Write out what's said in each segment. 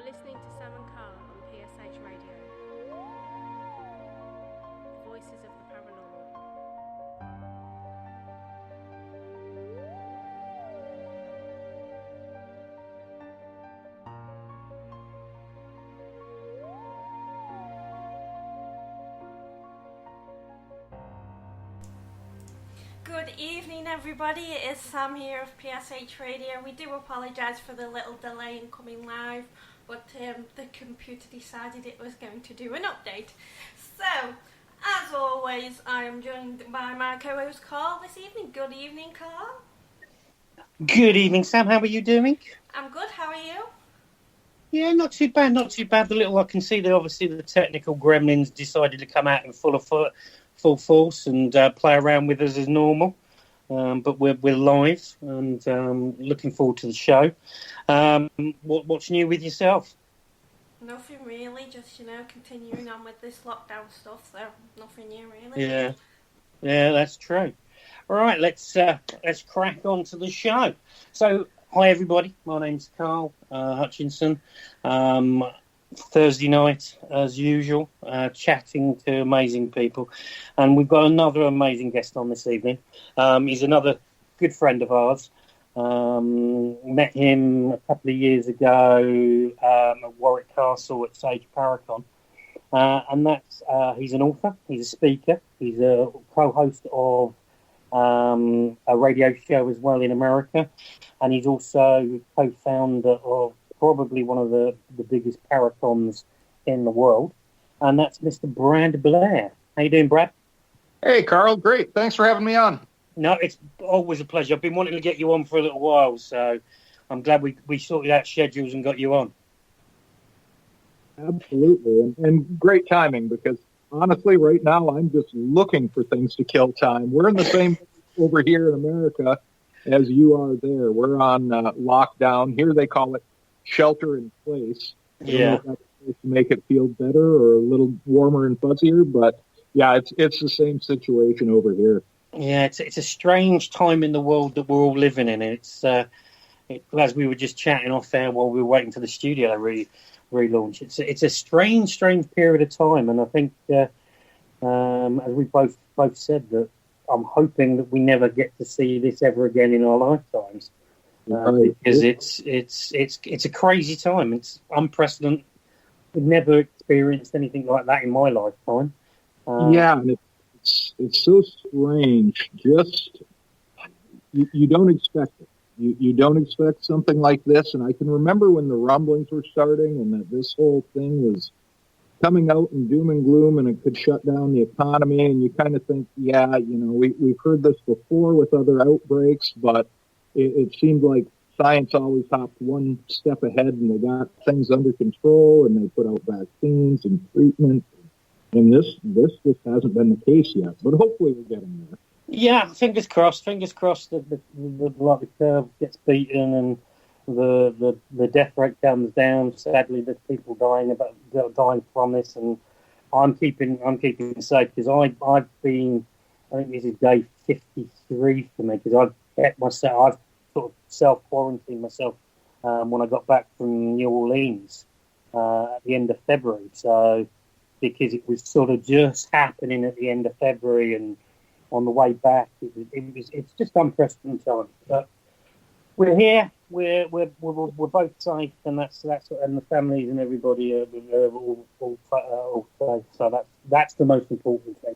listening to Sam and Carl on PSH Radio. Voices of the Paranormal. Good evening, everybody. It is Sam here of PSH Radio. We do apologise for the little delay in coming live, but the computer decided it was going to do an update. So, as always, I am joined by my co-host Carl this evening. Good evening, Carl. Good evening, Sam. How are you doing? I'm good. How are you? Yeah, not too bad, not too bad. The little I can see that obviously the technical gremlins decided to come out in full force and play around with us as normal. But we're live and looking forward to the show. What's new with yourself? Nothing really, just continuing on with this lockdown stuff. So nothing new really. Yeah, that's true. All right, let's crack on to the show. So, hi everybody. My name's Carl Hutchinson. Thursday night, as usual, chatting to amazing people. And we've got another amazing guest on this evening. He's another good friend of ours. Met him a couple of years ago at Warwick Castle at Sage Paracon. And that's he's an author, he's a speaker, he's a co-host of a radio show as well in America. And he's also co-founder of probably one of the biggest paracons in the world, and that's Mr. Brad Blair. How you doing, Brad? Hey, Carl. Great. Thanks for having me on. No, it's always a pleasure. I've been wanting to get you on for a little while, so I'm glad we sorted out schedules and got you on. Absolutely, and great timing, because honestly, right now, I'm just looking for things to kill time. We're in the same over here in America as you are there. We're on lockdown. Here they call it shelter in place. Yeah. If that's to make it feel better or a little warmer and fuzzier, but yeah, it's the same situation over here. Yeah, it's a strange time in the world that we're all living in. It's as we were just chatting off there while we were waiting for the studio to relaunch. It's a strange period of time, and I think as we both said, that I'm hoping that we never get to see this ever again in our lifetimes. Because it's a crazy time. It's unprecedented. I've never experienced anything like that in my lifetime. And it's so strange. Just you don't expect it. You don't expect something like this. And I can remember when the rumblings were starting and that this whole thing was coming out in doom and gloom, and it could shut down the economy. And you kind of think, we've heard this before with other outbreaks, but it seemed like science always hopped one step ahead, and they got things under control, and they put out vaccines and treatment. And this just hasn't been the case yet, but hopefully we're getting there. Yeah, fingers crossed that the curve gets beaten and the death rate comes down. Sadly, there's people dying from this, and I'm keeping safe, because I've been, I think this is day 53 for me, because I've kept myself, I've sort of self-quarantined myself when I got back from New Orleans at the end of February. So, because it was sort of just happening at the end of February, and on the way back, it's just unprecedented time. But we're here, we're both safe, and that's and the families and everybody are all safe. So that's the most important thing.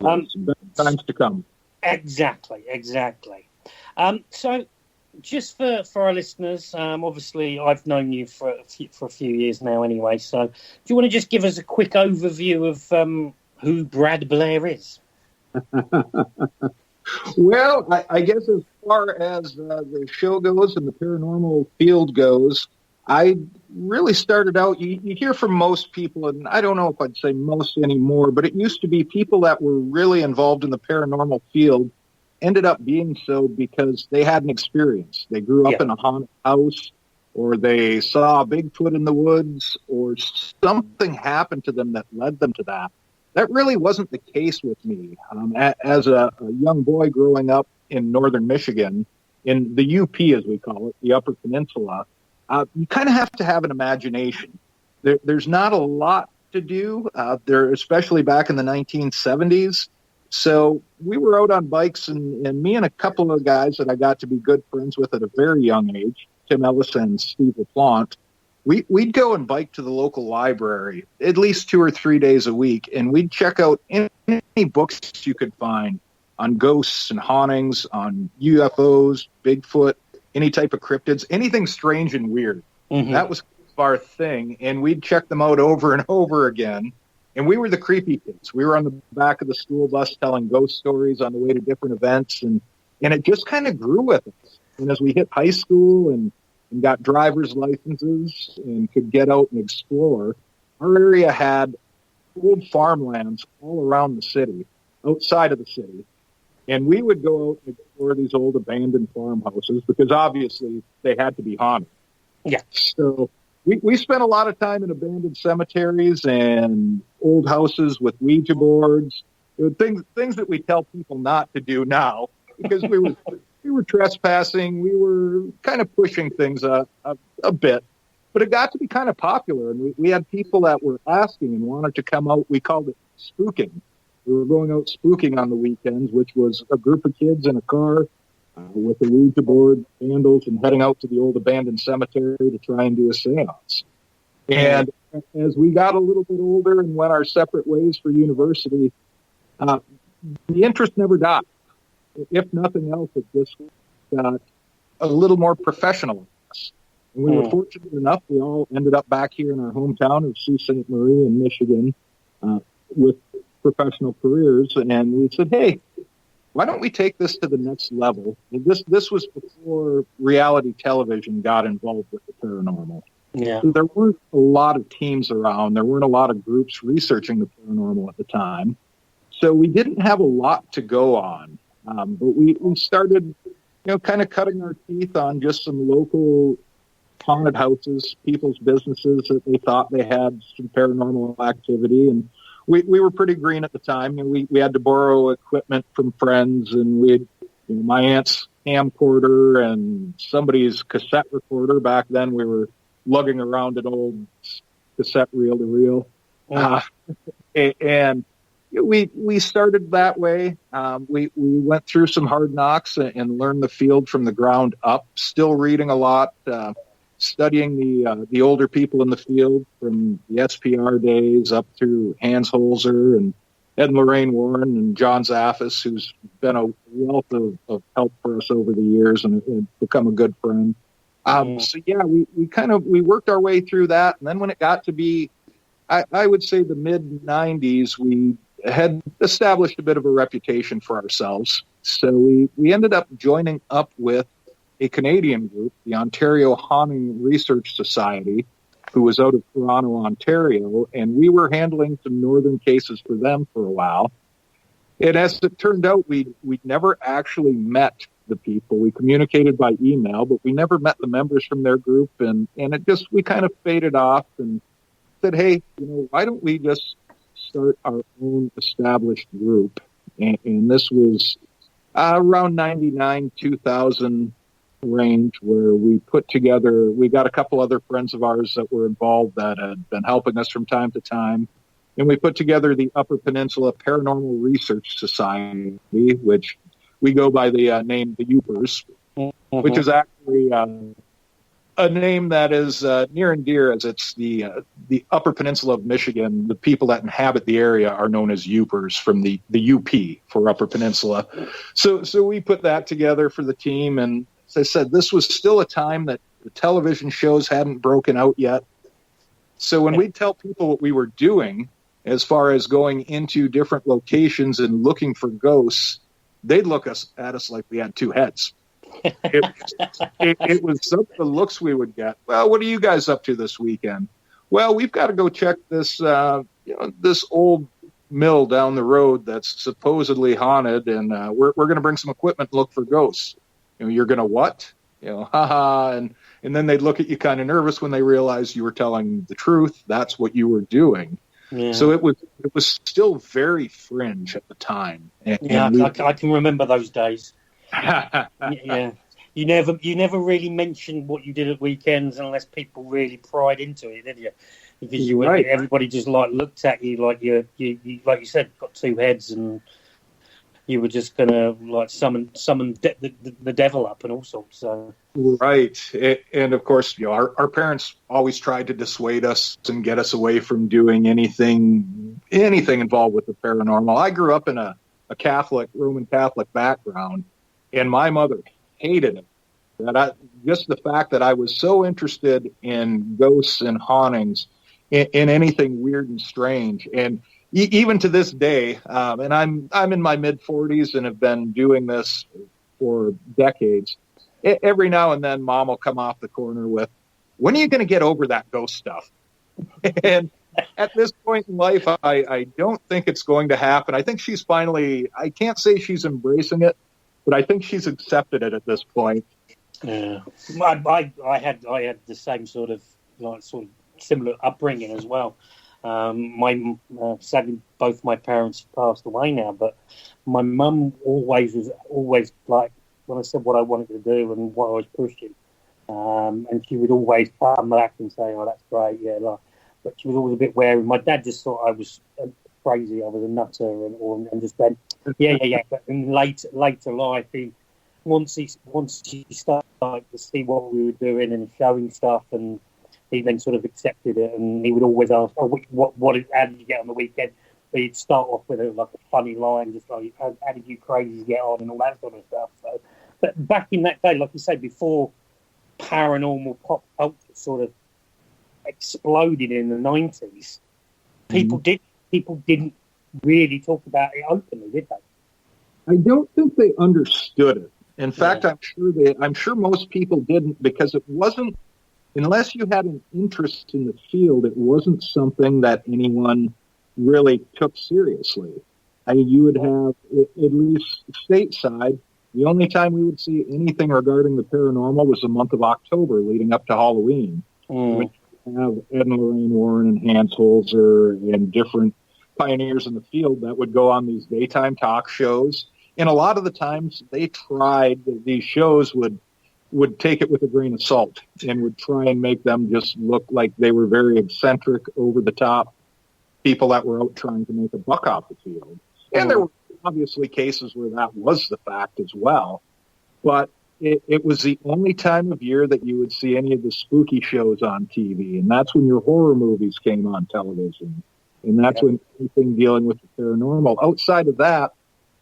Times to come. Exactly. So, just for our listeners, obviously I've known you for a few years now anyway, so do you want to just give us a quick overview of who Brad Blair is? Well, I guess as far as the show goes and the paranormal field goes, I really started out, you hear from most people, and I don't know if I'd say most anymore, but it used to be people that were really involved in the paranormal field ended up being so because they had an experience. They grew up in a haunted house, or they saw a Bigfoot in the woods, or something happened to them that led them to that. That really wasn't the case with me. As a young boy growing up in northern Michigan, in the UP as we call it, the Upper Peninsula, you kind of have to have an imagination. There's not a lot to do there, especially back in the 1970s. So we were out on bikes, and me and a couple of guys that I got to be good friends with at a very young age, Tim Ellis and Steve LaPlante, we'd go and bike to the local library at least 2 or 3 days a week, and we'd check out any books you could find on ghosts and hauntings, on UFOs, Bigfoot, any type of cryptids, anything strange and weird. Mm-hmm. That was our thing, and we'd check them out over and over again. And we were the creepy kids. We were on the back of the school bus telling ghost stories on the way to different events, and it just kind of grew with us. And as we hit high school and got driver's licenses and could get out and explore, our area had old farmlands all around the city, outside of the city. And we would go out and explore these old abandoned farmhouses because obviously they had to be haunted. Yeah. So we spent a lot of time in abandoned cemeteries and old houses with Ouija boards, things that we tell people not to do now because we were trespassing. We were kind of pushing things a bit, but it got to be kind of popular. And we had people that were asking and wanted to come out. We called it spooking. We were going out spooking on the weekends, which was a group of kids in a car with a Ouija board, candles, and heading out to the old abandoned cemetery to try and do a seance. And as we got a little bit older and went our separate ways for university, the interest never died. If nothing else, it just got a little more professional. And we were fortunate enough, we all ended up back here in our hometown of Sault Ste. Marie in Michigan with professional careers. And we said, hey, why don't we take this to the next level? And this was before reality television got involved with the paranormal. Yeah. So there weren't a lot of teams around. There weren't a lot of groups researching the paranormal at the time. So we didn't have a lot to go on. But we started, kind of cutting our teeth on just some local haunted houses, people's businesses that they thought they had some paranormal activity. And we were pretty green at the time. And we had to borrow equipment from friends, and we had my aunt's camcorder and somebody's cassette recorder. Back then we were lugging around an old cassette reel-to-reel. And we started that way. We went through some hard knocks and learned the field from the ground up, still reading a lot, studying the older people in the field from the SPR days up through Hans Holzer and Ed and Lorraine Warren and John Zaffis, who's been a wealth of help for us over the years and become a good friend. So yeah, we worked our way through that. And then when it got to be, I would say the mid 90s, we had established a bit of a reputation for ourselves. So we ended up joining up with a Canadian group, the Ontario Haunting Research Society, who was out of Toronto, Ontario, and we were handling some northern cases for them for a while. And as it turned out, we'd never actually met the people. We communicated by email, but we never met the members from their group, and we kind of faded off and said, hey, why don't we just start our own established group? And this was around 99, 2000 range, where we got a couple other friends of ours that were involved that had been helping us from time to time. And we put together the Upper Peninsula Paranormal Research Society, which we go by the name the Upers, which is actually a name that is near and dear, as it's the Upper Peninsula of Michigan. The people that inhabit the area are known as Upers, from the UP for Upper Peninsula. So we put that together for the team. And as I said, this was still a time that the television shows hadn't broken out yet. So when we'd tell people what we were doing, as far as going into different locations and looking for ghosts, they'd look at us like we had two heads. It was some of the looks we would get. Well, what are you guys up to this weekend? Well, we've got to go check this this old mill down the road that's supposedly haunted, and we're going to bring some equipment and look for ghosts. You're going to what? Haha. And then they'd look at you kind of nervous when they realized you were telling the truth. That's what you were doing. Yeah. So it was still very fringe at the time. I can remember those days. Yeah. you never really mentioned what you did at weekends unless people really pried into it, did you? Because Right. everybody just like looked at you like you like you said, got two heads, and you were just gonna like summon the devil up and all sorts. So Right. And of course, our parents always tried to dissuade us and get us away from doing anything involved with the paranormal. I grew up in a Roman Catholic background, and my mother hated it. Just the fact that I was so interested in ghosts and hauntings, in anything weird and strange. And even to this day, and I'm in my mid-40s and have been doing this for decades, every now and then Mom will come off the corner with, "When are you going to get over that ghost stuff?" And at this point in life, I don't think it's going to happen. I think she's finally, I can't say she's embracing it, but I think she's accepted it at this point. yeah, I had the same sort of similar upbringing as well. Sadly, both my parents have passed away now, but my mum always like when I said what I wanted to do and what I was pushing, and she would always come back and say, "Oh, that's great, yeah." But she was always a bit wary. My dad just thought I was crazy, I was a nutter, and just went, yeah. But in later life, once he started to see what we were doing and showing stuff, and he then sort of accepted it, and he would always ask, "Oh, how did you get on the weekend?" But he'd start off with a funny line, just like, "How did you crazies get on?" and all that sort of stuff. So, but back in that day, like you say, before paranormal pop culture sort of exploded in the 90s, people didn't really talk about it openly, did they? I don't think they understood it. In fact, I'm sure most people didn't, because it wasn't, unless you had an interest in the field, it wasn't something that anyone really took seriously. I mean, you would have, at least stateside, the only time we would see anything regarding the paranormal was the month of October leading up to Halloween. When you have Ed and Lorraine Warren and Hans Holzer and different pioneers in the field that would go on these daytime talk shows. And a lot of the times these shows would take it with a grain of salt and would try and make them just look like they were very eccentric, over the top people that were out trying to make a buck off the field. And there were obviously cases where that was the fact as well. But it was the only time of year that you would see any of the spooky shows on TV. And that's when your horror movies came on television. And that's when anything dealing with the paranormal. Outside of that,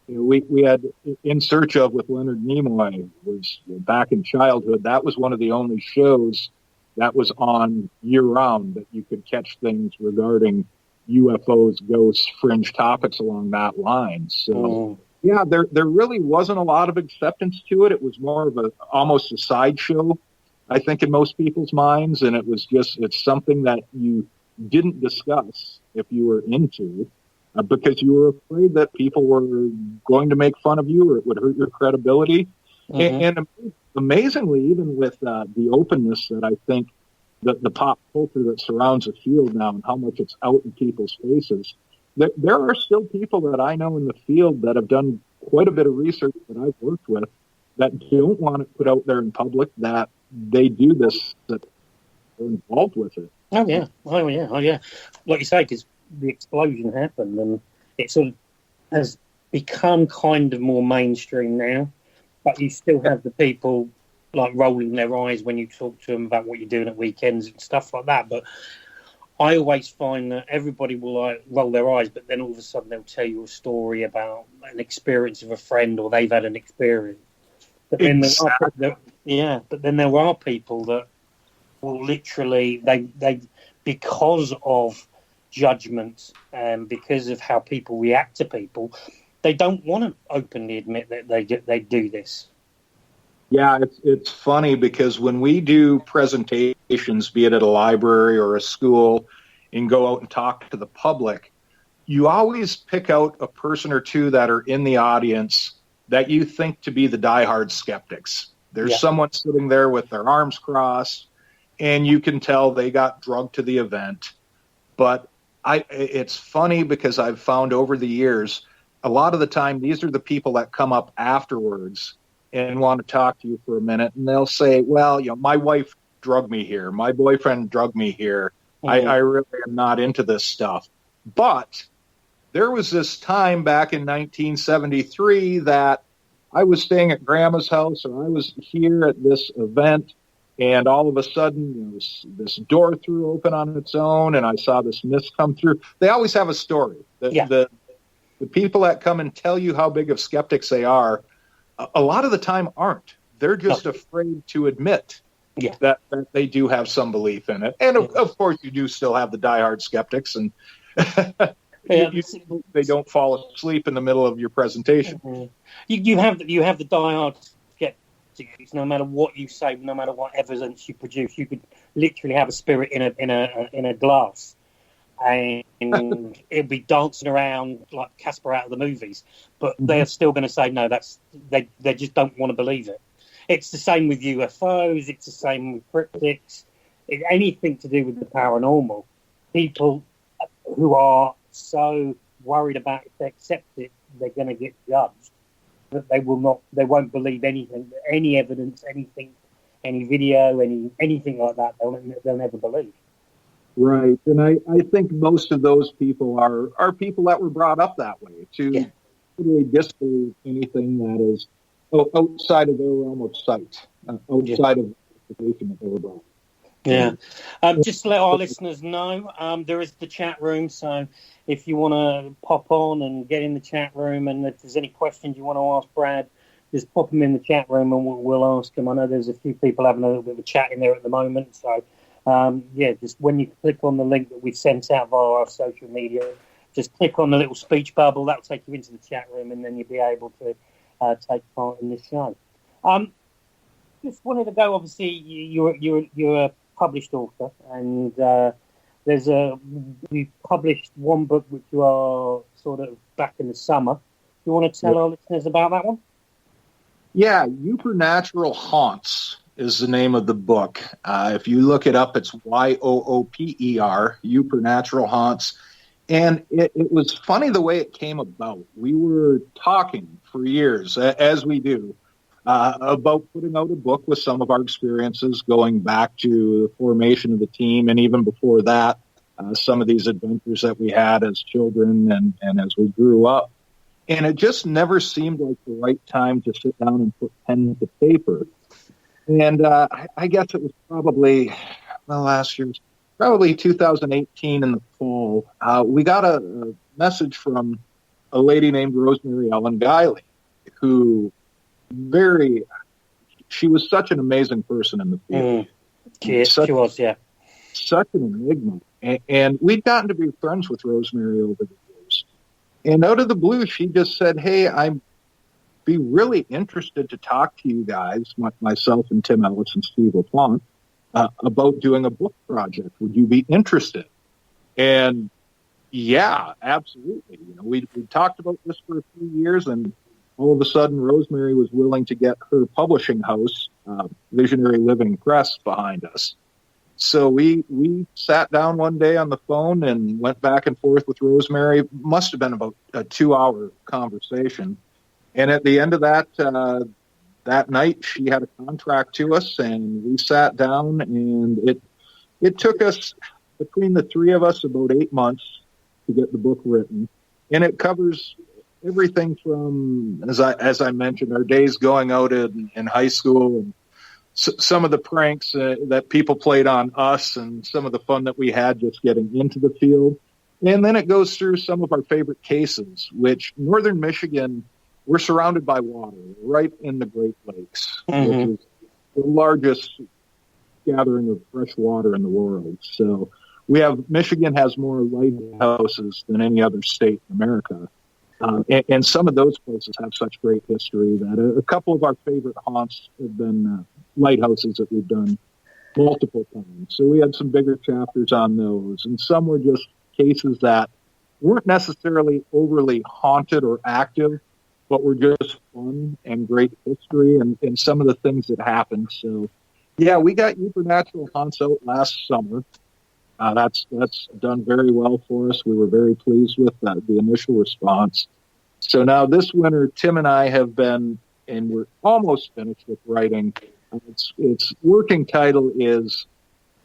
we had In Search of with Leonard Nimoy was back in childhood. That was one of the only shows that was on year-round that you could catch things regarding UFOs, ghosts, fringe topics along that line. So, yeah, there really wasn't a lot of acceptance to it. It was more of almost a sideshow, I think, in most people's minds. And it's something that you didn't discuss if you were into, because you were afraid that people were going to make fun of you or it would hurt your credibility. And amazingly, even with the openness that I think the pop culture that surrounds the field now and how much it's out in people's faces, there are still people that I know in the field that have done quite a bit of research that I've worked with that don't want it put out there in public that they do this, that they're involved with it. Oh yeah. Like you say, because the explosion happened and it sort of has become kind of more mainstream now, but you still have the people like rolling their eyes when you talk to them about what you're doing at weekends and stuff like that. But I always find that everybody will like roll their eyes, but then all of a sudden they'll tell you a story about an experience of a friend or they've had an experience. But then there are people that will literally they because of judgment and because of how people react to people, they don't want to openly admit that they do this. Yeah, it's funny because when we do presentations, be it at a library or a school, and go out and talk to the public, you always pick out a person or two that are in the audience that you think to be the diehard skeptics. There's someone sitting there with their arms crossed, and you can tell they got drugged to the event. But it's funny because I've found over the years, a lot of the time, these are the people that come up afterwards and want to talk to you for a minute, and they'll say, well, my wife drugged me here. My boyfriend drugged me here. I really am not into this stuff. But there was this time back in 1973 that I was staying at Grandma's house, or I was here at this event, and all of a sudden, this door threw open on its own, and I saw this mist come through. They always have a story. The people that come and tell you how big of skeptics they are, a lot of the time aren't. They're just afraid to admit that they do have some belief in it. And of course, you do still have the diehard skeptics, and they don't fall asleep in the middle of your presentation. You have the diehard skeptics. No matter what you say, no matter what evidence you produce, you could literally have a spirit in a glass, and it'll be dancing around like Casper out of the movies. But they're still going to say no. They just don't want to believe it. It's the same with UFOs. It's the same with cryptids. Anything to do with the paranormal. People who are so worried about if they accept it, they're going to get judged. That they won't believe anything, any evidence, anything, any video, anything like that. They'll never believe. Right, and I think most of those people are people that were brought up that way to totally disbelieve anything that is outside of their realm of sight, outside of the position that they were brought up. Yeah. Just to let our listeners know, there is the chat room, so if you want to pop on and get in the chat room, and if there's any questions you want to ask Brad, just pop them in the chat room and we'll ask them. I know there's a few people having a little bit of a chat in there at the moment, so just when you click on the link that we've sent out via our social media, just click on the little speech bubble, that'll take you into the chat room, and then you'll be able to take part in this show. Just wanted to go, obviously, you're a published author, and you published one book which you are sort of back in the summer. Do you want to tell our listeners about that one? Yeah, Supernatural Haunts is the name of the book. If you look it up, it's YOOPER, Supernatural Haunts. And it was funny the way it came about. We were talking for years, as we do, about putting out a book with some of our experiences going back to the formation of the team, and even before that, some of these adventures that we had as children and as we grew up. And it just never seemed like the right time to sit down and put pen to paper. And I guess it was probably last year, probably 2018 in the fall. We got a message from a lady named Rosemary Ellen Guiley, who she was such an amazing person in the field. She was, yeah. Such an enigma. And we'd gotten to be friends with Rosemary over the years. And out of the blue, she just said, hey, I'd be really interested to talk to you guys, myself and Tim Ellis and Steve LaPlante, about doing a book project. Would you be interested? And yeah, absolutely. We talked about this for a few years, and all of a sudden, Rosemary was willing to get her publishing house, Visionary Living Press, behind us. So we sat down one day on the phone and went back and forth with Rosemary. It must have been about a 2-hour conversation. And at the end of that night, she had a contract to us, and we sat down, and it took us, between the three of us, about 8 months to get the book written. And it covers everything from, as I mentioned, our days going out in high school, and some of the pranks that people played on us, and some of the fun that we had just getting into the field. And then it goes through some of our favorite cases, which Northern Michigan, we're surrounded by water right in the Great Lakes, which is the largest gathering of fresh water in the world. So Michigan has more lighthouses than any other state in America. And some of those places have such great history that a couple of our favorite haunts have been lighthouses that we've done multiple times. So we had some bigger chapters on those, and some were just cases that weren't necessarily overly haunted or active, but were just fun and great history and some of the things that happened. So, yeah, we got Supernatural Haunts out last summer. That's done very well for us. We were very pleased with the initial response. So now this winter, Tim and I have been and we're almost finished with writing. Its working title is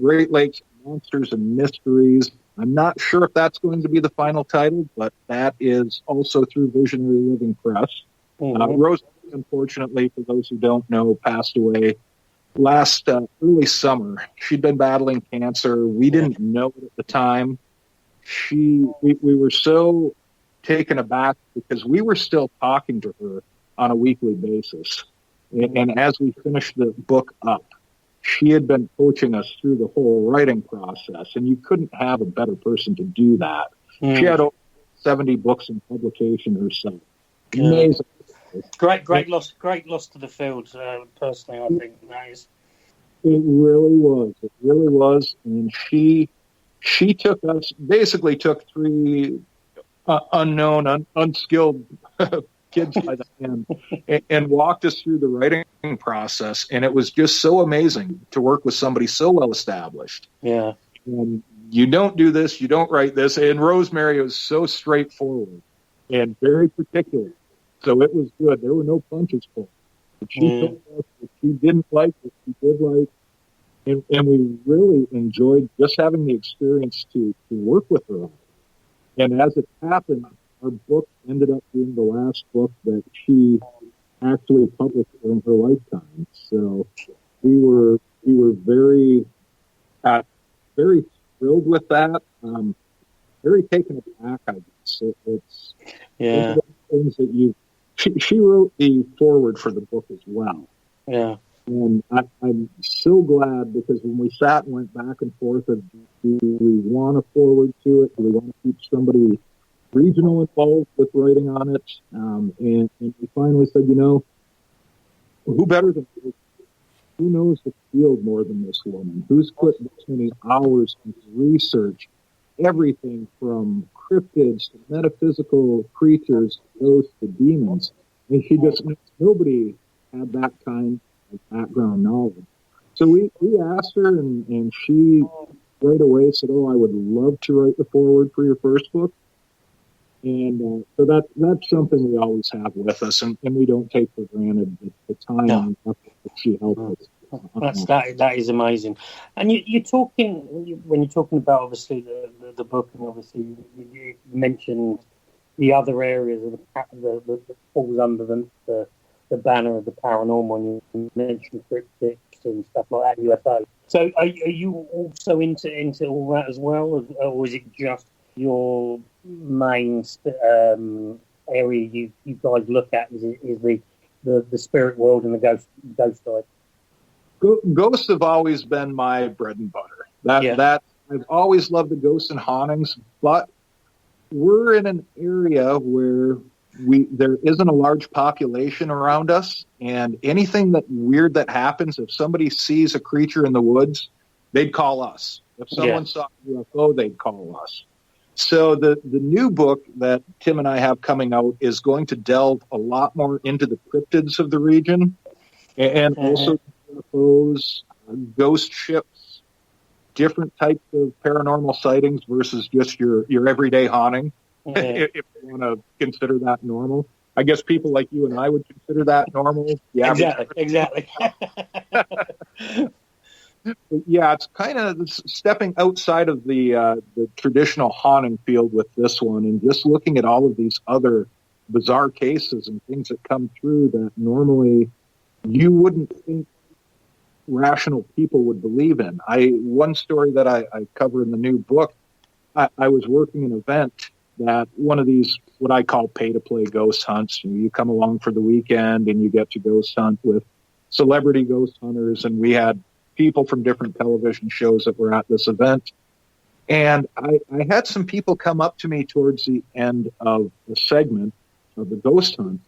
Great Lakes Monsters and Mysteries. I'm not sure if that's going to be the final title, but that is also through Visionary Living Press. Rose, unfortunately, for those who don't know, passed away last early summer. She'd been battling cancer. We didn't know it at the time. We were so taken aback because we were still talking to her on a weekly basis. And as we finished the book up, she had been coaching us through the whole writing process, and you couldn't have a better person to do that. She had over 70 books in publication herself. Amazing. Great loss to the field. Personally, I think that is. It really was. It really was. And she took three unknown, unskilled kids by the hand and walked us through the writing process. And it was just so amazing to work with somebody so well established. Yeah. And you don't do this, you don't write this. And Rosemary was so straightforward and very particular. So it was good. There were no punches pulled. She told us what she didn't like, what she did like. And we really enjoyed just having the experience to work with her on it. And as it happened, our book ended up being the last book that she actually published in her lifetime. So we were very thrilled with that. Very taken aback, I guess. It's one of those things that she wrote the foreword for the book as well. Yeah. And I'm so glad, because when we sat and went back and forth of, do we want to forward to it? Do we want to keep somebody regional involved with writing on it? And we finally said, who better than her? Who knows the field more than this woman? Who's put this many hours into research, everything from cryptids to metaphysical creatures, ghosts to demons. And she just, nobody had that kind of background knowledge. So we asked her, and she right away said, I would love to write the foreword for your first book. And so that's something we always have with us, and we don't take for granted the time and effort that she helped us. That is amazing. And you're talking, when you're talking about obviously the book, and obviously you mentioned the other areas of that falls under the banner of the paranormal, and you mentioned cryptids and stuff like that, UFO. So are you also into all that as well, or is it just your main area you guys look at is the spirit world and the ghost side? Ghosts have always been my bread and butter. That I've always loved the ghosts and hauntings, but we're in an area where there isn't a large population around us, and anything that weird that happens, if somebody sees a creature in the woods, they'd call us. If someone saw a UFO, they'd call us. So the new book that Tim and I have coming out is going to delve a lot more into the cryptids of the region, and also UFOs, ghost ships, different types of paranormal sightings versus just your everyday haunting. If you want to consider that normal. I guess people like you and I would consider that normal. Exactly. Yeah, it's kind of stepping outside of the traditional haunting field with this one, and just looking at all of these other bizarre cases and things that come through that normally you wouldn't think rational people would believe in. One story that I cover in the new book, I was working an event that one of these, what I call pay-to-play ghost hunts. You come along for the weekend and you get to ghost hunt with celebrity ghost hunters, and we had people from different television shows that were at this event. And I had some people come up to me towards the end of the segment of the ghost hunt,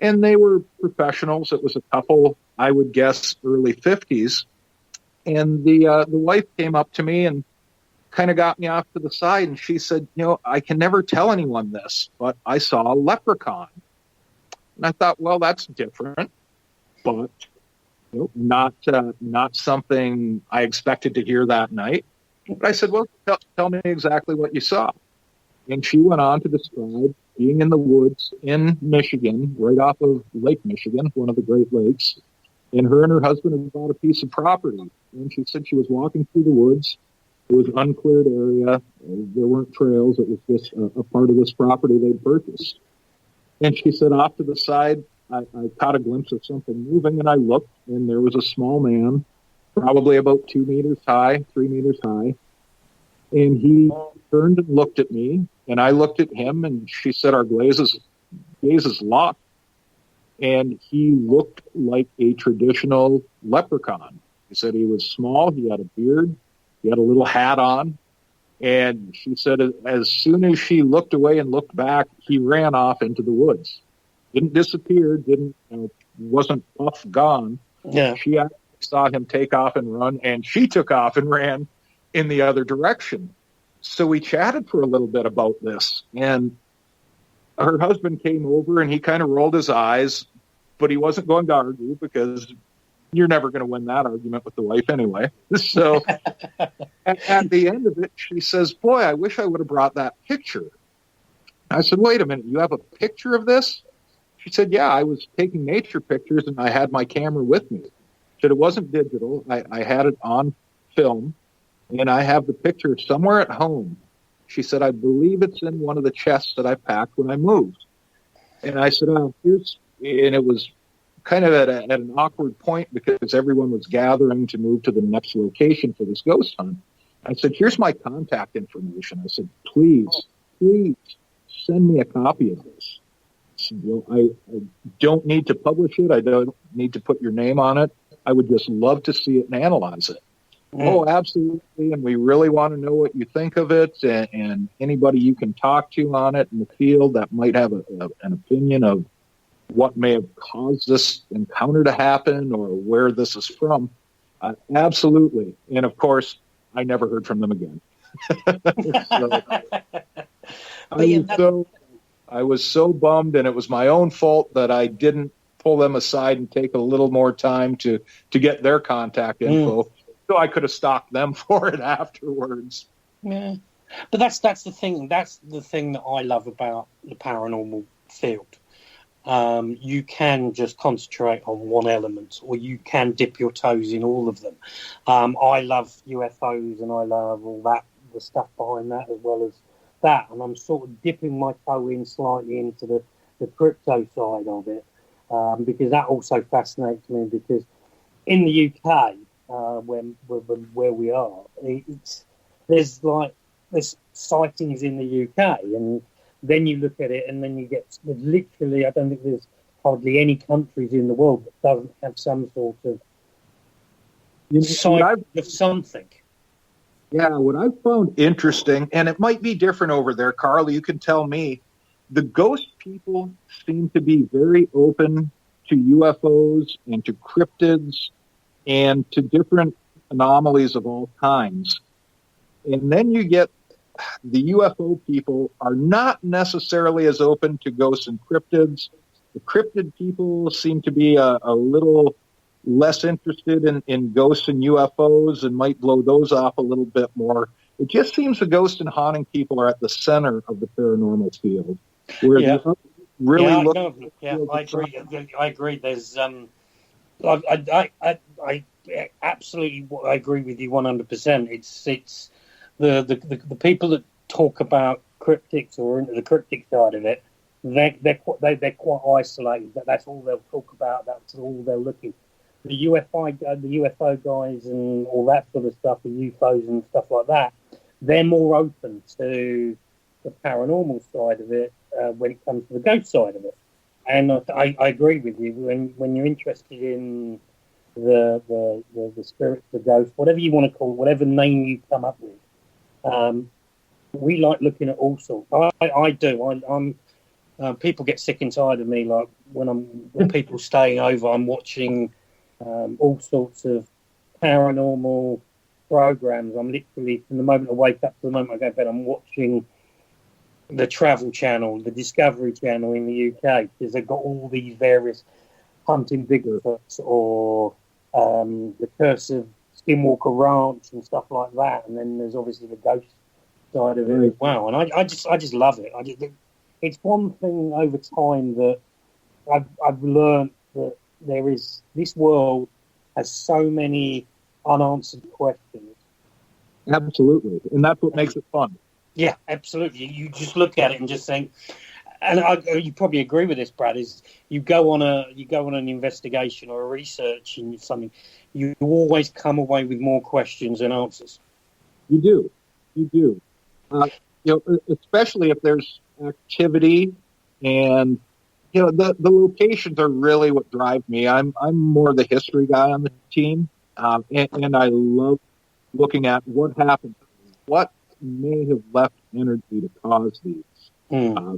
and they were professionals. It was a couple, I would guess, early 50s. And the wife came up to me and kind of got me off to the side, and she said, I can never tell anyone this, but I saw a leprechaun. And I thought, well, that's different, but not something I expected to hear that night. But I said, well, tell me exactly what you saw. And she went on to describe being in the woods in Michigan, right off of Lake Michigan, one of the Great Lakes. And her husband had bought a piece of property. And she said she was walking through the woods. It was an uncleared area. There weren't trails. It was just a part of this property they'd purchased. And she said off to the side, I caught a glimpse of something moving, and I looked, and there was a small man, probably about 2 meters high, 3 meters high. And he turned and looked at me, and I looked at him, and she said our gazes locked. And he looked like a traditional leprechaun. He said he was small, he had a beard, he had a little hat on. And she said as soon as she looked away and looked back, he ran off into the woods. Didn't disappear, wasn't off gone. Yeah. She actually saw him take off and run, and she took off and ran in the other direction. So we chatted for a little bit about this, and her husband came over and he kind of rolled his eyes, but he wasn't going to argue because you're never going to win that argument with the wife anyway. So at the end of it, she says, boy, I wish I would have brought that picture. I said, wait a minute, you have a picture of this? She said, yeah, I was taking nature pictures and I had my camera with me. She said it wasn't digital. I had it on film, and I have the picture somewhere at home. She said, I believe it's in one of the chests that I packed when I moved. And I said, and it was kind of at an awkward point because everyone was gathering to move to the next location for this ghost hunt. I said, here's my contact information. I said, please send me a copy of this. I said, well, I don't need to publish it. I don't need to put your name on it. I would just love to see it and analyze it. Oh, absolutely, and we really want to know what you think of it, and anybody you can talk to on it in the field that might have an opinion of what may have caused this encounter to happen or where this is from. Absolutely. And, of course, I never heard from them again. I was so bummed, and it was my own fault that I didn't pull them aside and take a little more time to get their contact info. So I could have stalked them for it afterwards. Yeah, but that's the thing. That's the thing that I love about the paranormal field. You can just concentrate on one element, or you can dip your toes in all of them. I love UFOs, and I love all that, the stuff behind that as well as that. And I'm sort of dipping my toe in slightly into the crypto side of it, because that also fascinates me. Because in the UK. Where we are, there's sightings in the UK, and then you look at it, and then you get literally. I don't think there's hardly any countries in the world that doesn't have some sort of sighting of something. Yeah, what I've found interesting, and it might be different over there, Carl. You can tell me. The ghost people seem to be very open to UFOs and to cryptids and to different anomalies of all kinds. And then you get the UFO people are not necessarily as open to ghosts and cryptids. The cryptid people seem to be a little less interested in ghosts and UFOs and might blow those off a little bit more. It just seems the ghost and haunting people are at the center of the paranormal field. Where I agree. There's I absolutely agree with you 100%. It's the people that talk about cryptics or into the cryptic side of it. They're quite isolated. That's all they'll talk about. That's all they're looking. The UFO guys and all that sort of stuff, the UFOs and stuff like that. They're more open to the paranormal side of it when it comes to the ghost side of it. And I agree with you when you're interested in the spirits, the ghosts, whatever you want to call it, whatever name you come up with. We like looking at all sorts. I do. I'm people get sick and tired of me. Like when people staying over, I'm watching all sorts of paranormal programs. I'm literally, from the moment I wake up to the moment I go to bed, I'm watching the Travel Channel, the Discovery Channel in the UK, because they've got all these various hunting Bigfoots or the Curse of Skinwalker Ranch and stuff like that. And then there's obviously the ghost side of it as well. And I just love it. it's one thing over time that I've learned that there is, this world has so many unanswered questions. Absolutely, and that's what makes it fun. Yeah, absolutely. You just look at it and just think, and you probably agree with this, Brad. Is you go on an investigation or a research in something, you always come away with more questions than answers. You do. Especially if there's activity, and the locations are really what drive me. I'm more the history guy on the team, and I love looking at what happened, what may have left energy to cause these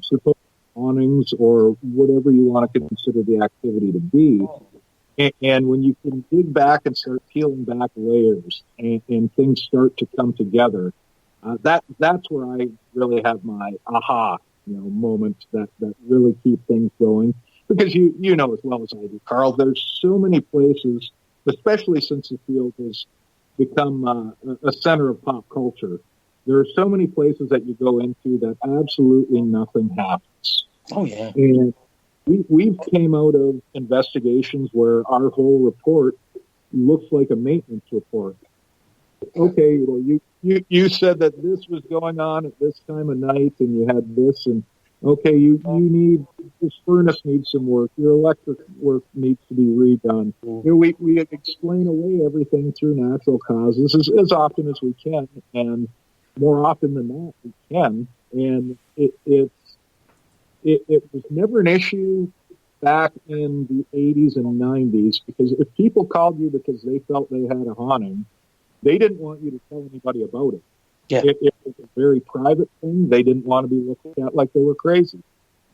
supposed awnings or whatever you want to consider the activity to be. And when you can dig back and start peeling back layers and things start to come together, that's where I really have my aha moments that really keep things going. Because you know as well as I do, Carl, there's so many places, especially since the field has become a center of pop culture. There are so many places that you go into that absolutely nothing happens. Oh, yeah. And we've came out of investigations where our whole report looks like a maintenance report. Okay, well, you said that this was going on at this time of night, and you had this, and okay, you need, this furnace needs some work, your electric work needs to be redone. We explain away everything through natural causes as often as we can, and more often than not, we can. And it was never an issue back in the 80s and 90s, because if people called you because they felt they had a haunting, they didn't want you to tell anybody about it. Yeah. It was a very private thing. They didn't want to be looked at like they were crazy.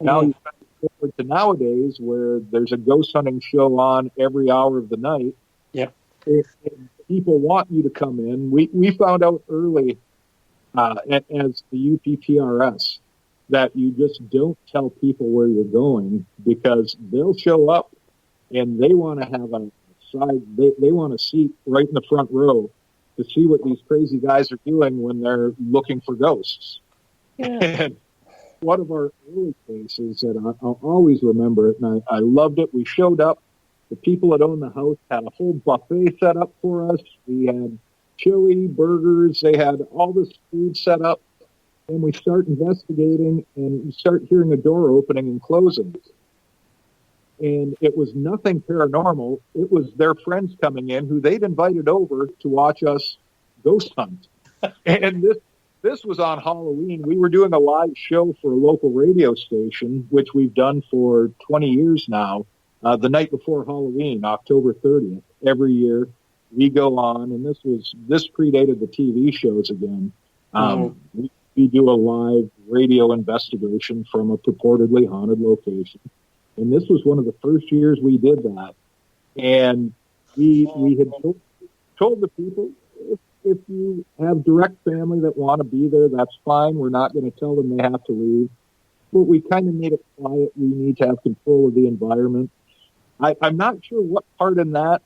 Now you fast forward to nowadays where there's a ghost hunting show on every hour of the night. Yep. If people want you to come in, we found out early as the UPPRS that you just don't tell people where you're going, because they'll show up and they want to have a side, they want a seat right in the front row to see what these crazy guys are doing when they're looking for ghosts. Yeah. And one of our early cases that I'll always remember it, and I loved it. We showed up. The people that owned the house had a whole buffet set up for us. We had chili, burgers. They had all this food set up. And we start investigating, and we start hearing a door opening and closing. And it was nothing paranormal. It was their friends coming in who they'd invited over to watch us ghost hunt. And this was on Halloween. We were doing a live show for a local radio station, which we've done for 20 years now. The night before Halloween, October 30th, every year we go on, and this predated the TV shows again. We do a live radio investigation from a purportedly haunted location. And this was one of the first years we did that. And we had told the people, if you have direct family that want to be there, that's fine. We're not going to tell them they have to leave. But we kind of made it quiet. We need to have control of the environment. I'm not sure what part in that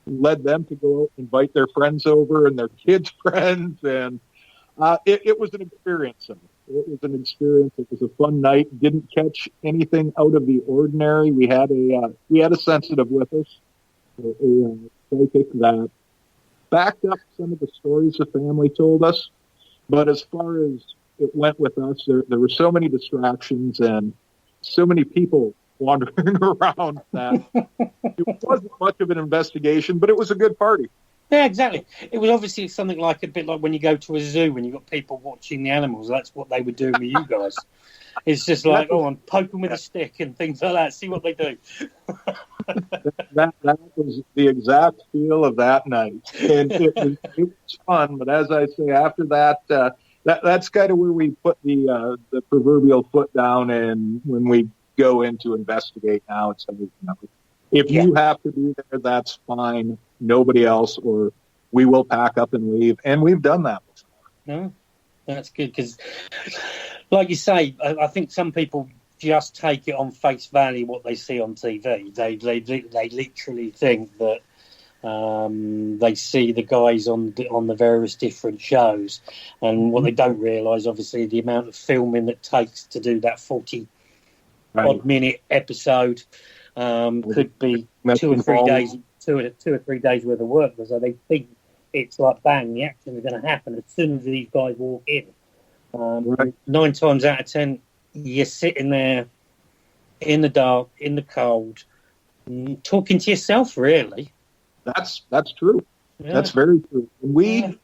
led them to go out and invite their friends over and their kids' friends. And it was an experience. It was an experience. It was a fun night. Didn't catch anything out of the ordinary. We had a sensitive with us, a psychic that backed up some of the stories the family told us. But as far as it went with us, there were so many distractions and so many people wandering around that it wasn't much of an investigation, but it was a good party. Yeah, exactly. It was obviously something like a bit like when you go to a zoo when you've got people watching the animals. That's what they were doing with you guys. It's just like, I'm poking with a stick and things like that. See what they do. that was the exact feel of that night. And it was fun. But as I say, after that, that's kind of where we put the proverbial foot down. And when we go in to investigate now, it's if you have to be there, that's fine. Nobody else, or we will pack up and leave. And we've done that before. No, that's good because, like you say, I think some people just take it on face value what they see on TV. They literally think that They see the guys on the various different shows, and what they don't realise, obviously, the amount of filming that takes to do that 40-odd minute episode could be 2 or 3 days, two or 3 days worth of work. So they think it's like bang, the action is going to happen as soon as these guys walk in. 9 times out of 10, you're sitting there in the dark, in the cold, talking to yourself, really. That's true. Yeah. That's very true. When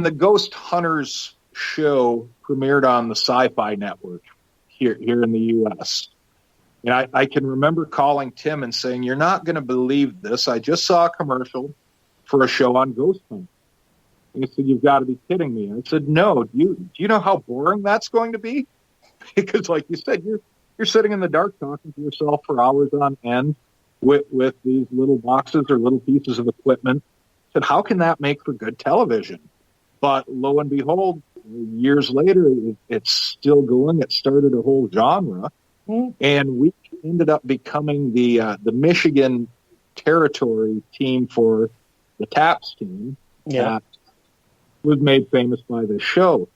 the Ghost Hunters show premiered on the Sci-Fi Network here in the U.S., and I can remember calling Tim and saying, "You're not going to believe this. I just saw a commercial for a show on ghost hunting." And he said, "You've got to be kidding me." And I said, "No. Do you know how boring that's going to be? Because, like you said, you're sitting in the dark talking to yourself for hours on end with these little boxes or little pieces of equipment." I said, "How can that make for good television?" But lo and behold, years later, it's still going. It started a whole genre. And we ended up becoming the Michigan territory team for the TAPS team. That was made famous by the show.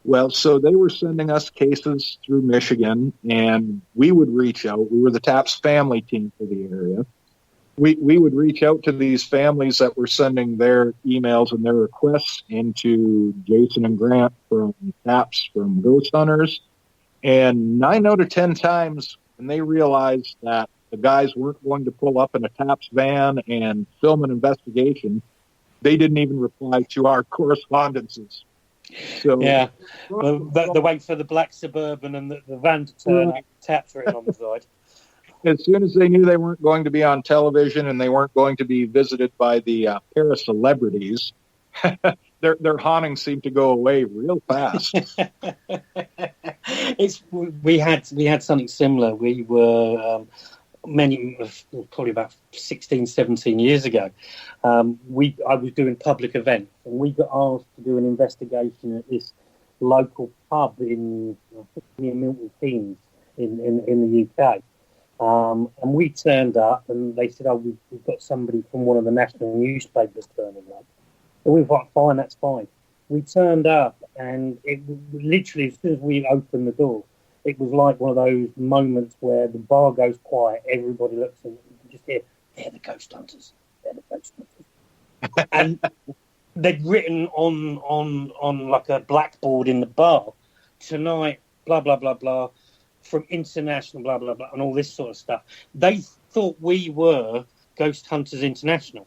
Well, so they were sending us cases through Michigan, and we would reach out. We were the TAPS family team for the area. We would reach out to these families that were sending their emails and their requests into Jason and Grant from TAPS, from Ghost Hunters. And 9 out of 10 times, when they realized that the guys weren't going to pull up in a TAPS van and film an investigation, they didn't even reply to our correspondences. So, yeah, well, the wait for the black Suburban and the van to turn up, TAPS written on the side. As soon as they knew they weren't going to be on television and they weren't going to be visited by the para-celebrities, their haunting seemed to go away real fast. We had something similar. We were probably about 16, 17 years ago. I was doing public events, and we got asked to do an investigation at this local pub near Milton Keynes in the UK. And we turned up, and they said, we've got somebody from one of the national newspapers turning up. And we were like, fine, that's fine. We turned up, and it literally, as soon as we opened the door, it was like one of those moments where the bar goes quiet, everybody looks, and you just hear, they're the ghost hunters. They're the ghost hunters. And they'd written on like a blackboard in the bar, tonight, blah, blah, blah, blah, from international, blah, blah, blah, and all this sort of stuff. They thought we were Ghost Hunters International.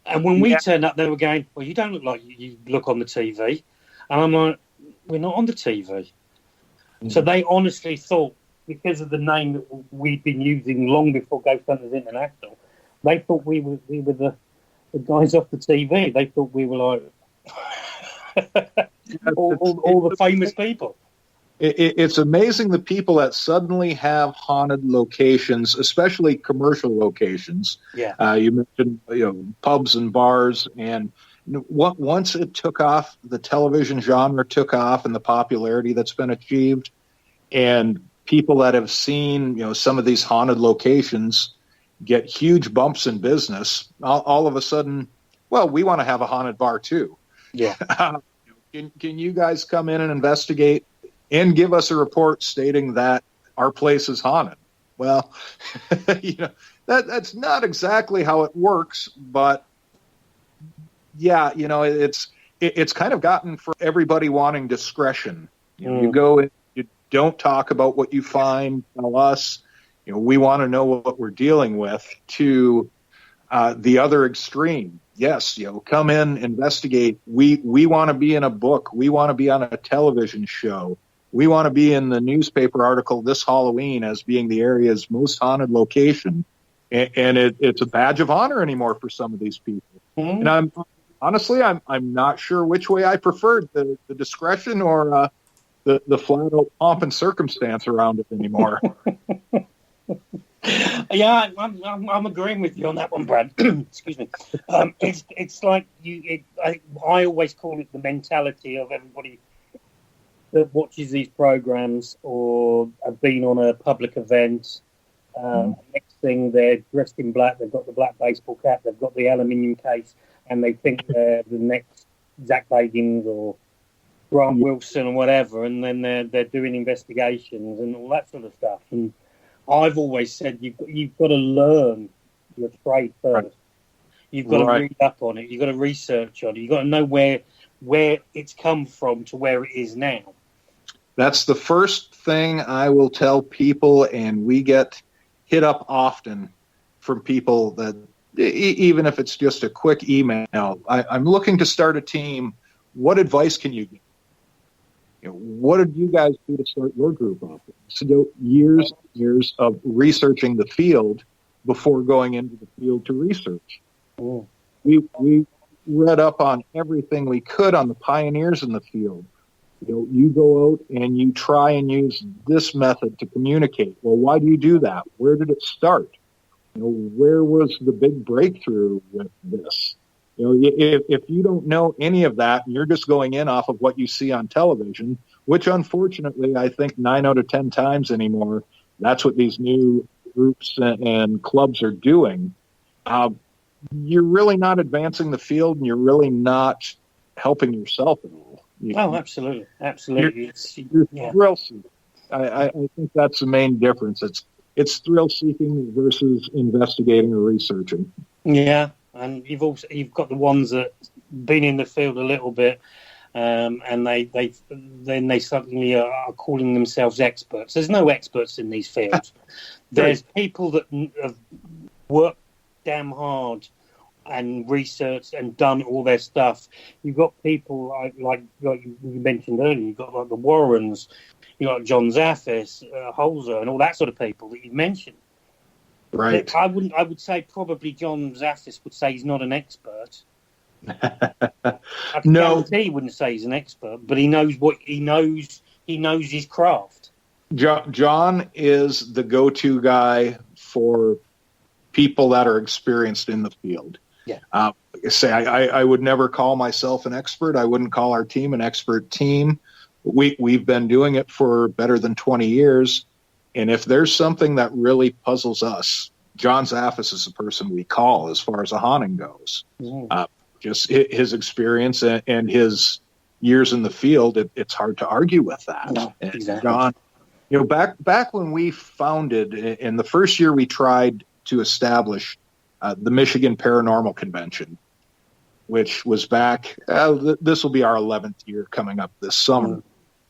And when we turned up, they were going, well, you don't look like you look on the TV. And I'm like, we're not on the TV. So they honestly thought, because of the name that we'd been using long before Ghost Hunters International, they thought we were the guys off the TV. They thought we were like all the famous people. It's amazing the people that suddenly have haunted locations, especially commercial locations. Yeah, you mentioned pubs and bars, and once it took off, the television genre took off, and the popularity that's been achieved, and people that have seen some of these haunted locations get huge bumps in business. All of a sudden, well, we want to have a haunted bar too. Yeah, can you guys come in and investigate and give us a report stating that our place is haunted? Well, that's not exactly how it works, but yeah, it's kind of gotten for everybody wanting discretion. You go in, you don't talk about what you find, tell us. We want to know what we're dealing with. To the other extreme, yes, come in, investigate. We want to be in a book. We want to be on a television show. We want to be in the newspaper article this Halloween as being the area's most haunted location. And it's a badge of honor anymore for some of these people. And I'm not sure which way I preferred, the discretion or the flat out pomp and circumstance around it anymore. Yeah, I'm agreeing with you on that one, Brad. Excuse me. It's like I always call it the mentality of everybody that watches these programs or have been on a public event Next thing, they're dressed in black. They've got the black baseball cap. They've got the aluminium case, and they think they're the next Zach Bagans or Grant Wilson or whatever. And then they're doing investigations and all that sort of stuff. And I've always said you've got to learn your trade first. Right. You've got to read up on it. You've got to research on it. You've got to know where it's come from to where it is now. That's the first thing I will tell people, and we get hit up often from people that, even if it's just a quick email, I'm looking to start a team. What advice can you give? What did you guys do to start your group off? So years of researching the field before going into the field to research. Oh. We read up on everything we could on the pioneers in the field. You go out and you try and use this method to communicate. Well, why do you do that? Where did it start? Where was the big breakthrough with this? If you don't know any of that and you're just going in off of what you see on television, which unfortunately I think 9 out of 10 times anymore, that's what these new groups and clubs are doing. You're really not advancing the field, and you're really not helping yourself at all. Absolutely. You're thrill seeking. I think that's the main difference. It's thrill seeking versus investigating or researching. Yeah, and you've got the ones that been in the field a little bit, and they suddenly are calling themselves experts. There's no experts in these fields. There's people that have worked damn hard and researched and done all their stuff. You've got people like you mentioned earlier. You've got like the Warrens, you've got John Zaffis, Holzer, and all that sort of people that you mentioned. Right. I would say probably John Zaffis would say he's not an expert. No, he wouldn't say he's an expert, but he knows what he knows. He knows his craft. John is the go-to guy for people that are experienced in the field. Yeah. I would never call myself an expert. I wouldn't call our team an expert team. We've been doing it for better than 20 years. And if there's something that really puzzles us, John Zaffis is the person we call as far as a haunting goes. Just his experience and his years in the field, it's hard to argue with that. No, exactly. John, back when we founded, in the first year we tried to establish the Michigan Paranormal Convention, which was back, this will be our 11th year coming up this summer.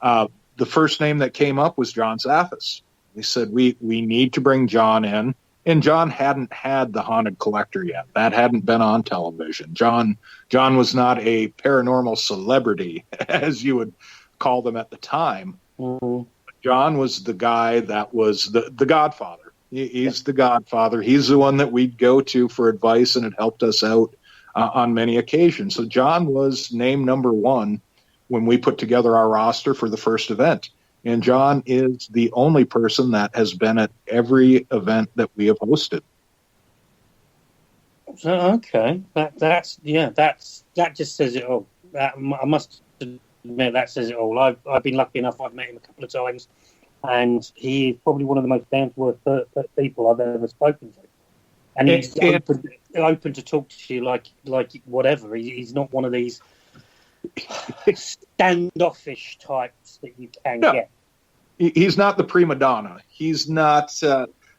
The first name that came up was John Zaffis. We said, we need to bring John in. And John hadn't had the Haunted Collector yet. That hadn't been on television. John was not a paranormal celebrity, as you would call them at the time. Mm-hmm. John was the guy that was the godfather. He's the godfather. He's the one that we'd go to for advice, and it helped us out on many occasions. So John was named number one when we put together our roster for the first event. And John is the only person that has been at every event that we have hosted. So, okay, that just says it all. I must admit, that says it all. I've been lucky enough. I've met him a couple of times, and he is probably one of the most down to earth people I've ever spoken to. And he's open to talk to you like whatever. He's not one of these standoffish types that you can get. He's not the prima donna. He's not.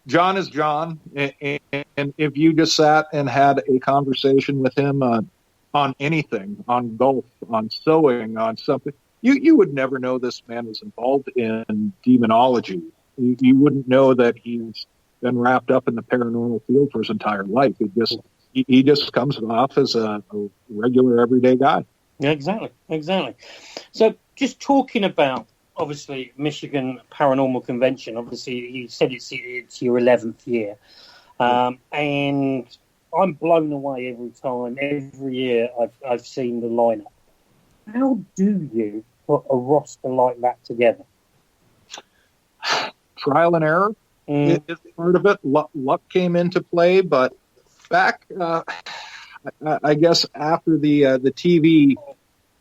John is John, and if you just sat and had a conversation with him on anything, on golf, on sewing, on something, you would never know this man was involved in demonology. You wouldn't know that he's been wrapped up in the paranormal field for his entire life. He just comes off as a regular, everyday guy. Yeah, exactly. So just talking about, obviously, Michigan Paranormal Convention, obviously you said it's your 11th year. And I'm blown away every year I've seen the lineup. How do you put a roster like that together? Trial and error is part of it. Luck came into play, but back, I guess, after the TV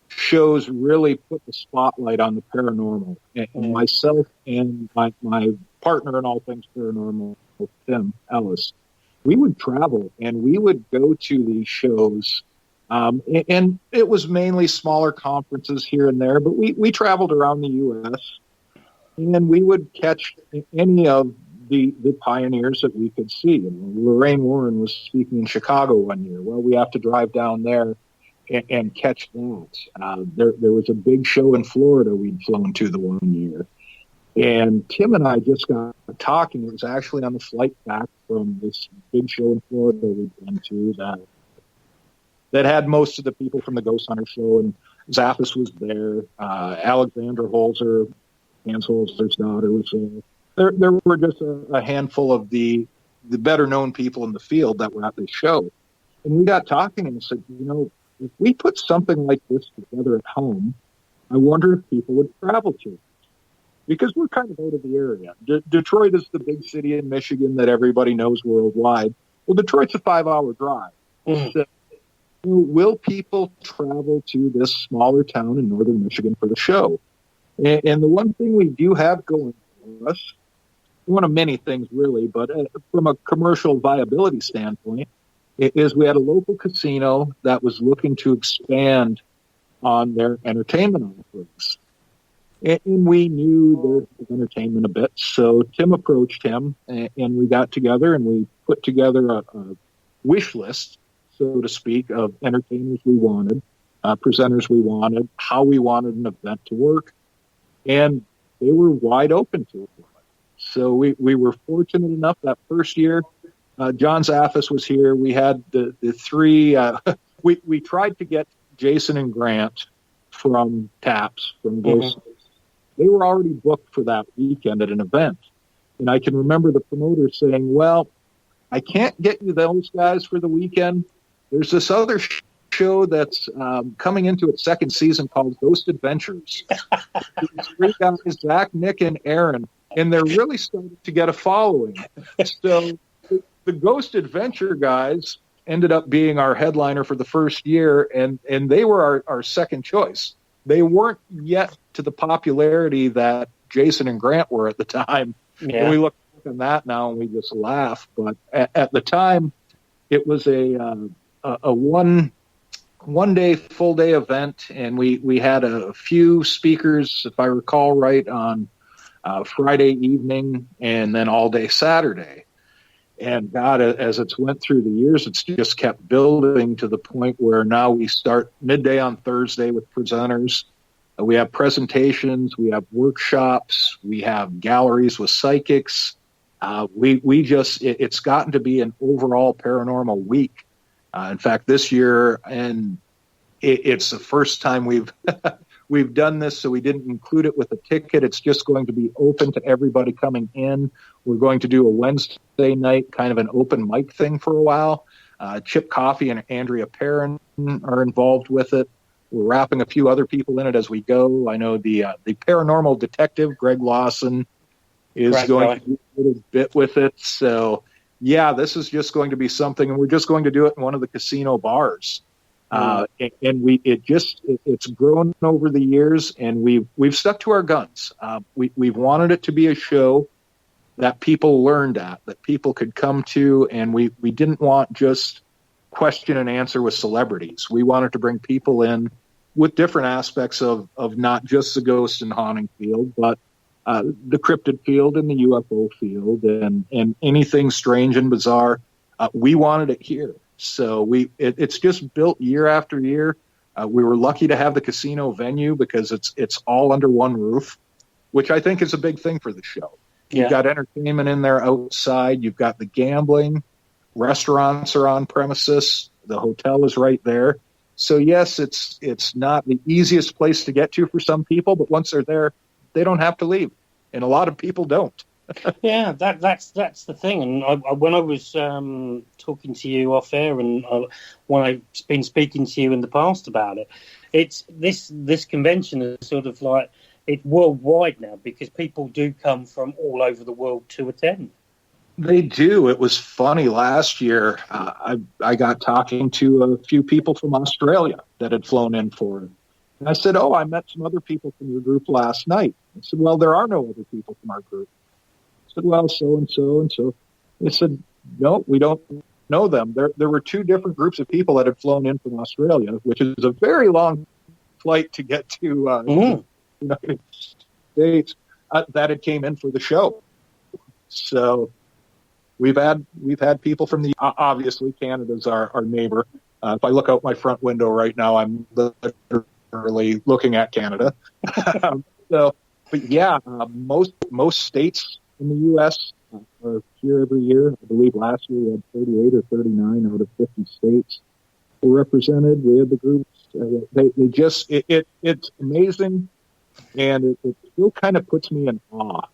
shows really put the spotlight on the paranormal, and myself and my partner in all things paranormal, Tim Ellis, we would travel and we would go to these shows. And it was mainly smaller conferences here and there, but we traveled around the U.S. and we would catch any of the pioneers that we could see. And Lorraine Warren was speaking in Chicago one year. Well, we have to drive down there and catch that. There was a big show in Florida we'd flown to the one year. And Tim and I just got talking. It was actually on the flight back from this big show in Florida we'd been to that had most of the people from the Ghost Hunter show. And Zappis was there. Alexandra Holzer, Hans Holzer's daughter, was there. There were just a handful of the better-known people in the field that were at the show. And we got talking and said, if we put something like this together at home, I wonder if people would travel to it. Because we're kind of out of the area. Detroit is the big city in Michigan that everybody knows worldwide. Well, Detroit's a 5-hour drive. Mm-hmm. So, will people travel to this smaller town in northern Michigan for the show? And the one thing we do have going for us, one of many things really, but from a commercial viability standpoint, is we had a local casino that was looking to expand on their entertainment offerings. And we knew their entertainment a bit, so Tim approached him, and we got together and we put together a wish list, so to speak, of entertainers we wanted, presenters we wanted, how we wanted an event to work, and they were wide open to it. So we were fortunate enough that first year, John Zaffis was here. We had the three. We tried to get Jason and Grant from TAPS, from Ghost. Mm-hmm. They were already booked for that weekend at an event. And I can remember the promoter saying, well, I can't get you those guys for the weekend. There's this other show that's coming into its second season called Ghost Adventures. These three guys, Zach, Nick, and Aaron, and they're really starting to get a following. So the Ghost Adventure guys ended up being our headliner for the first year, and they were our second choice. They weren't yet to the popularity that Jason and Grant were at the time. Yeah. And we look back on that now and we just laugh. But at the time, it was a one-day, full-day event, and we had a few speakers, if I recall right, on Friday evening and then all day Saturday. And God, as it's went through the years, it's just kept building to the point where now we start midday on Thursday with presenters. We have presentations, we have workshops, we have galleries with psychics. It's gotten to be an overall paranormal week. In fact, this year, and it's the first time we've done this, so we didn't include it with a ticket. It's just going to be open to everybody coming in. We're going to do a Wednesday night kind of an open mic thing for a while. Chip Coffey and Andrea Perrin are involved with it. We're wrapping a few other people in it as we go. I know the paranormal detective, Greg Lawson, is going to do a little bit with it. So, yeah, this is just going to be something, and we're just going to do it in one of the casino bars. And it's grown over the years, and we've stuck to our guns. We've wanted it to be a show that people learned at, that people could come to, and we didn't want just question and answer with celebrities. We wanted to bring people in with different aspects of not just the ghost and haunting field, but the cryptid field and the UFO field and anything strange and bizarre. We wanted it here. So it's just built year after year. We were lucky to have the casino venue because it's all under one roof, which I think is a big thing for the show. Yeah. You've got entertainment in there outside. You've got the gambling. Restaurants are on premises. The hotel is right there. So yes, it's not the easiest place to get to for some people, but once they're there, they don't have to leave, and a lot of people don't. Yeah, that's the thing. And when I was talking to you off air, and when I've been speaking to you in the past about it, it's this convention is sort of like it's worldwide now because people do come from all over the world to attend. They do. It was funny last year. I got talking to a few people from Australia that had flown in for it. And I said, I met some other people from your group last night. I said, well, there are no other people from our group. I said, well, so-and-so and so. They said, no, we don't know them. There were two different groups of people that had flown in from Australia, which is a very long flight to get to the United States, that had came in for the show. So we've had people from obviously Canada's our neighbor. If I look out my front window right now, I'm literally looking at Canada. But yeah, most states in the U.S. are here every year. I believe last year we had 38 or 39 out of 50 states were represented. We had the groups. They just it's amazing, and it still kind of puts me in awe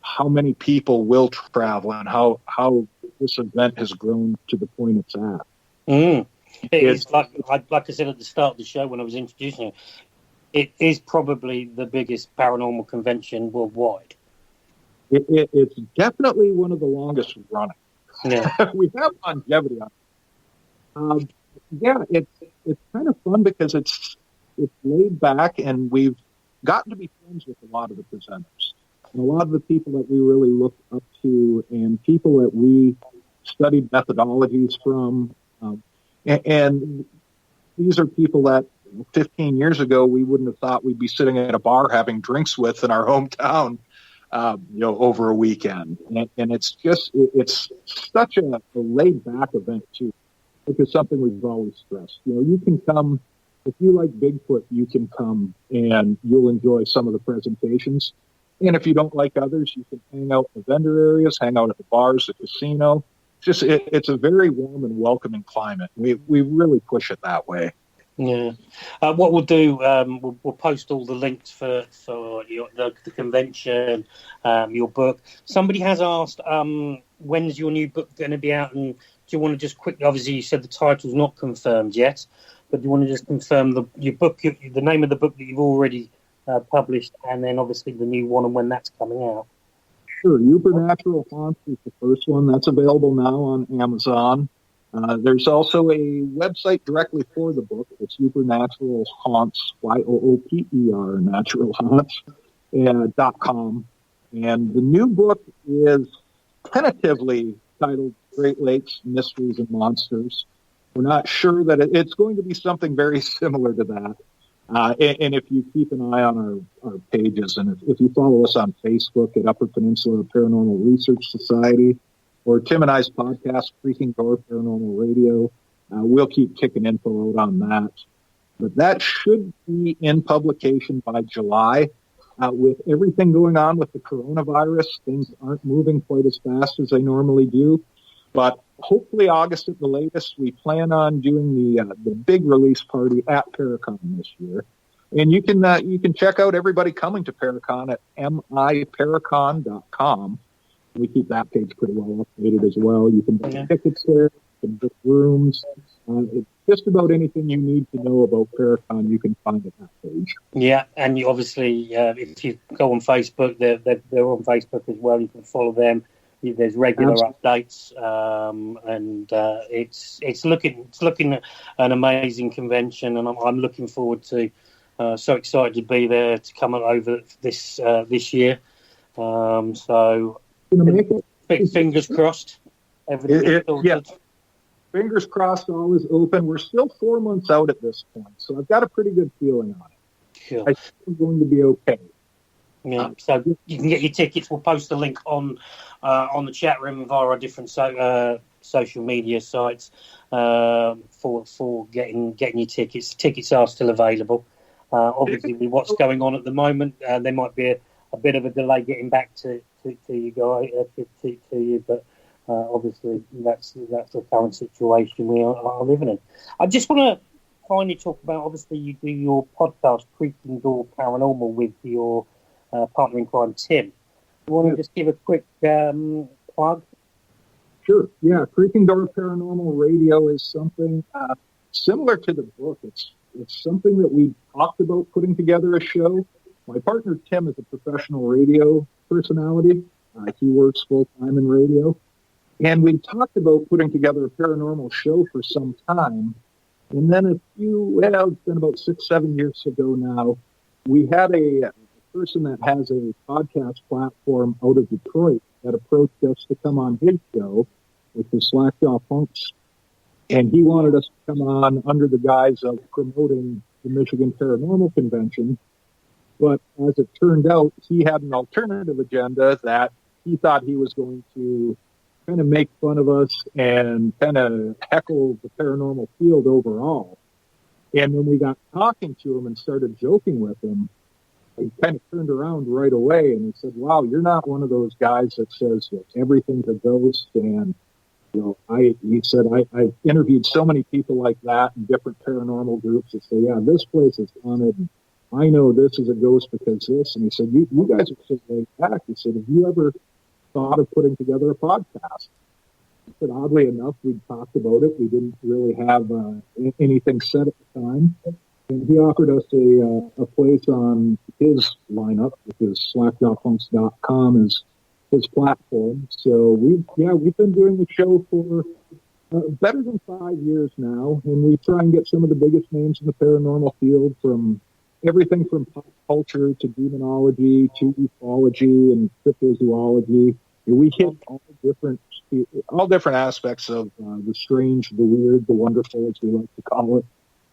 how many people will travel and how this event has grown to the point it's at. It's like I said at the start of the show when I was introducing it, it is probably the biggest paranormal convention worldwide. It's definitely one of the longest running. Yeah. We have longevity on it. Yeah, it's kind of fun because it's laid back, and we've gotten to be friends with a lot of the presenters. And a lot of the people that we really look up to and people that we studied methodologies from. And these are people that 15 years ago we wouldn't have thought we'd be sitting at a bar having drinks with in our hometown, over a weekend. And it's such a laid back event too, which is something we've always stressed. You can come, if you like Bigfoot, you can come and you'll enjoy some of the presentations. And if you don't like others, you can hang out in the vendor areas, hang out at the bars, the casino. It's a very warm and welcoming climate. We really push it that way. Yeah. What we'll do, we'll post all the links for the convention, your book. Somebody has asked, when's your new book going to be out? And do you want to just quickly, obviously you said the title's not confirmed yet, but do you want to just confirm your book, the name of the book that you've already published, and then obviously the new one and when that's coming out? Sure. Supernatural Haunts is the first one. That's available now on Amazon. There's also a website directly for the book. It's Supernatural Haunts, YOOPER, Natural Haunts, .com. And the new book is tentatively titled Great Lakes Mysteries and Monsters. We're not sure that it's going to be something very similar to that. And if you keep an eye on our pages, and if you follow us on Facebook at Upper Peninsula Paranormal Research Society, or Tim and I's podcast, Creaking Door Paranormal Radio, we'll keep kicking info out on that. But that should be in publication by July. With everything going on with the coronavirus, things aren't moving quite as fast as they normally do. But hopefully August at the latest. We plan on doing the big release party at Paracon this year. And you can check out everybody coming to Paracon at miparacon.com. We keep that page pretty well updated as well. You can buy tickets there, you can book rooms. It's just about anything you need to know about Paracon, you can find at that page. Yeah, and you obviously, if you go on Facebook, they're on Facebook as well. You can follow them. There's regular updates, and it's looking an amazing convention, and I'm looking forward to. So excited to be there to come over this year. So fingers crossed. Everything's sorted. Yeah. Fingers crossed, all is open. We're still 4 months out at this point, so I've got a pretty good feeling on it. Cool. I think we're going to be okay. Yeah, so you can get your tickets. We'll post the link on the chat room via our different social media sites for getting your tickets. Tickets are still available. Obviously, with what's going on at the moment, there might be a bit of a delay getting back to you guys, to you, but obviously that's the current situation we are living in. I just want to finally talk about, obviously you do your podcast, Creaking Door Paranormal, with your partner in crime, Tim. You want to just give a quick plug? Sure. Yeah, Creaking Door Paranormal Radio is something similar to the book. It's something that we talked about putting together a show. My partner, Tim, is a professional radio personality. He works full-time in radio. And we talked about putting together a paranormal show for some time. And then it's been about 6-7 years ago now, we had a person that has a podcast platform out of Detroit that approached us to come on his show, which was Slackjaw Punks, and he wanted us to come on under the guise of promoting the Michigan Paranormal Convention. But as it turned out, he had an alternative agenda that he thought he was going to kind of make fun of us and kind of heckle the paranormal field overall. And when we got talking to him and started joking with him, he kind of turned around right away and he said, wow, you're not one of those guys that says that everything's a ghost. And, he said, I've interviewed so many people like that in different paranormal groups that say, yeah, this place is haunted. And I know this is a ghost because this. And he said, you guys are so laid back. He said, have you ever thought of putting together a podcast? But oddly enough, we talked about it. We didn't really have anything set at the time. And he offered us a place on his lineup, which is slackjawpunks.com, is his platform. So we've been doing the show for better than 5 years now, and we try and get some of the biggest names in the paranormal field, from everything from pop culture to demonology to ufology and cryptozoology. We hit all different aspects of the strange, the weird, the wonderful, as we like to call it.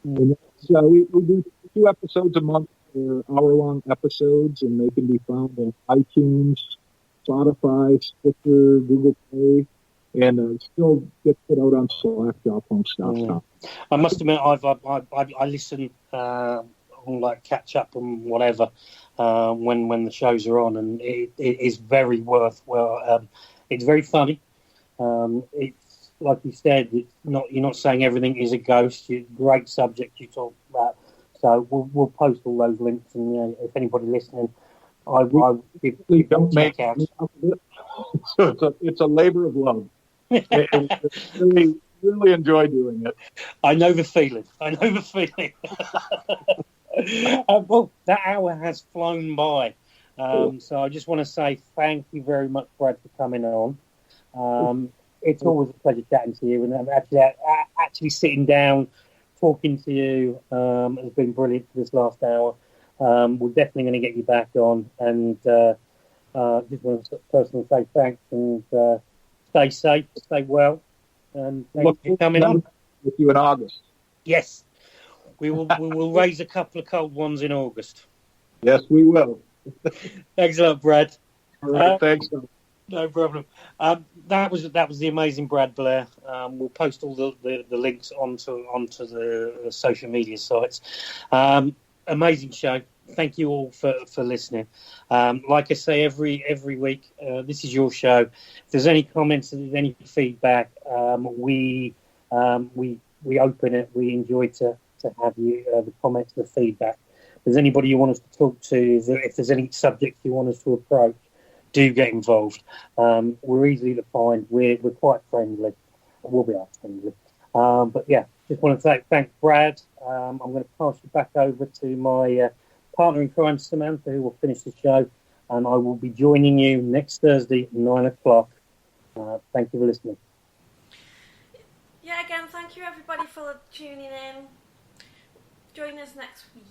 And so we do 2 episodes a month. They're hour-long episodes, and they can be found on iTunes, Spotify, Stitcher, Google Play, and still get put out on slackjawpunks.com. I must admit, I listen on like catch up and whatever when the shows are on, and it is very worthwhile. It's very funny. It's like you said, you're not saying everything is a ghost. Great subject you talk about. So we'll post all those links, and if anybody listening, I don't make out. So it's a labor of love. Really, really enjoy doing it. I know the feeling. Well, that hour has flown by. So I just want to say thank you very much, Brad, for coming on. It's always a pleasure chatting to you, and actually sitting down, talking to you has been brilliant for this last hour. We're definitely going to get you back on, and just want to personally say thanks, and stay safe, stay well, and thanks for coming on. With you in August. Yes, we will raise a couple of cold ones in August. Yes, we will. Thanks a lot, Brad. All right, thanks. No problem. That was the amazing Brad Blair. We'll post all the links onto the social media sites. Amazing show. Thank you all for listening. Like I say every week, this is your show. If there's any comments, if there's any feedback, we open it. We enjoy to have you the comments, the feedback. If there's anybody you want us to talk to, if there's any subjects you want us to approach, do get involved. We're easy to find. We're quite friendly. We'll be friendly. But yeah, just want to say thanks, Brad. I'm going to pass you back over to my partner in crime, Samantha, who will finish the show, and I will be joining you next Thursday at 9 o'clock. Thank you for listening. Yeah, again, thank you everybody for tuning in. Join us next week.